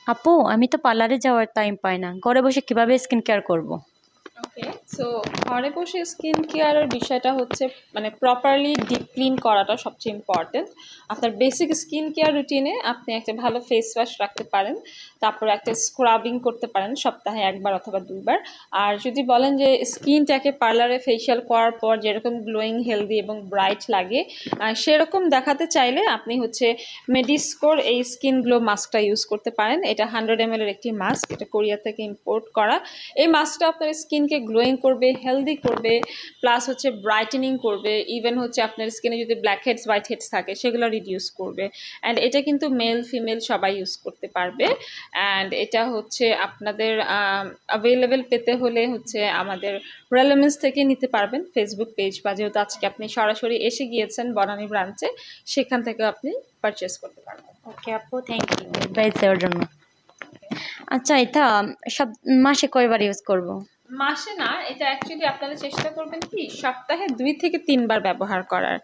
আপু আমি তো পার্লারে যাওয়ার টাইম পাই না, ঘরে বসে কিভাবে স্কিন কেয়ার করব? ওকে, সো ঘরে বসে স্কিন কেয়ারের বিষয়টা হচ্ছে মানে প্রপারলি ডিপ ক্লিন করাটা সবচেয়ে ইম্পর্টেন্ট। আপনার বেসিক স্কিন কেয়ার রুটিনে আপনি একটা ভালো ফেস ওয়াশ রাখতে পারেন, তারপর একটা স্ক্রাবিং করতে পারেন সপ্তাহে 1 বার অথবা 2 বার। আর যদি বলেন যে স্কিনটাকে পার্লারে ফেশিয়াল করার পর যেরকম গ্লোয়িং, হেলদি এবং ব্রাইট লাগে সেরকম দেখাতে চাইলে আপনি হচ্ছে মেডিস্কোর এই স্কিন গ্লো মাস্কটা ইউজ করতে পারেন। এটা 100 ml একটি মাস্ক, এটা কোরিয়া থেকে ইম্পোর্ট করা। এই মাস্কটা আপনার স্কিনকে গ্লোয়িং করবে, হেলদি করবে, প্লাস হচ্ছে ব্রাইটেনিং করবে, ইভেন হচ্ছে আপনার স্কিনে যদি ব্ল্যাক হেডস, হোয়াইট হেডস থাকে সেগুলো রিডিউস করবে। অ্যান্ড এটা কিন্তু মেল ফিমেল সবাই ইউজ করতে পারবে। অ্যান্ড এটা হচ্ছে আপনাদের অ্যাভেলেবেল পেতে হলে হচ্ছে আমাদের রেলেমেন্স থেকে নিতে পারবেন, ফেসবুক পেজ, বা যেহেতু আজকে আপনি সরাসরি এসে গিয়েছেন বনানী ব্রাঞ্চে, সেখান থেকে আপনি পারচেস করতে পারবেন। ওকে আপু, থ্যাংক ইউ অ্যাডভাইস দেওয়ার জন্য। আচ্ছা, এটা সব মাসে কয়বার ইউজ করব? মাসে না, এটা অ্যাকচুয়ালি আপনারা চেষ্টা করবেন কি সপ্তাহে 2 থেকে 3 বার ব্যবহার করার।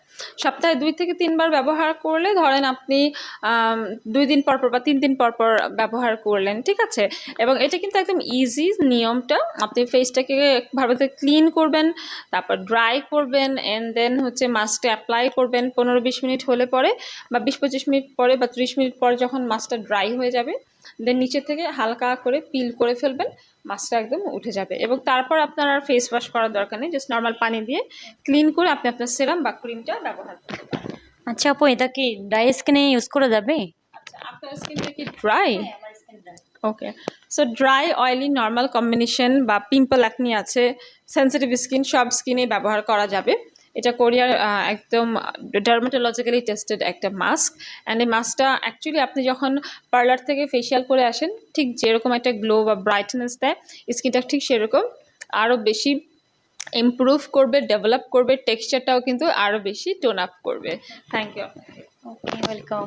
সপ্তাহে 2 থেকে 3 বার ব্যবহার করলে ধরেন আপনি 2 দিন পর পর বা 3 দিন পর পর ব্যবহার করলেন, ঠিক আছে? এবং এটা কিন্তু একদম ইজি নিয়মটা। আপনি ফেসটাকে ভালোভাবে ক্লিন করবেন, তারপর ড্রাই করবেন, অ্যান্ড দেন হচ্ছে মাস্কটা অ্যাপ্লাই করবেন 15-20 মিনিট হলে পরে, বা 20-25 মিনিট পরে, বা 30 মিনিট পরে যখন মাস্কটা ড্রাই হয়ে যাবে, দেন নিচে থেকে হালকা করে পিল করে ফেলবেন, মাছটা একদম উঠে যাবে। এবং তারপর আপনার আর ফেস ওয়াশ করার দরকার নেই, জাস্ট নর্মাল পানি দিয়ে ক্লিন করে আপনি আপনার সিরাম বা ক্রিমটা ব্যবহার করতে পারেন। আচ্ছা আপু, এটা কি ড্রাই স্কিনে ইউজ করা যাবে? আচ্ছা, আপনার স্কিনটা কি dry? Okay, so dry oily normal combination বা পিম্পল অ্যাকনি আছে, সেন্সিটিভ স্কিন, সব স্কিনে ব্যবহার করা যাবে। এটা কোরিয়ার একদম ডার্মাটোলজিক্যালি টেস্টেড একটা মাস্ক। অ্যান্ড এই মাস্কটা অ্যাকচুয়ালি আপনি যখন পার্লার থেকে ফেশিয়াল করে আসেন, ঠিক যেরকম একটা গ্লো বা ব্রাইটনেস দেয় স্কিনটা, ঠিক সেরকম আরও বেশি ইমপ্রুভ করবে, ডেভেলপ করবে, টেক্সচারটাও কিন্তু আরও বেশি টোন আপ করবে। Thank you. Okay, welcome.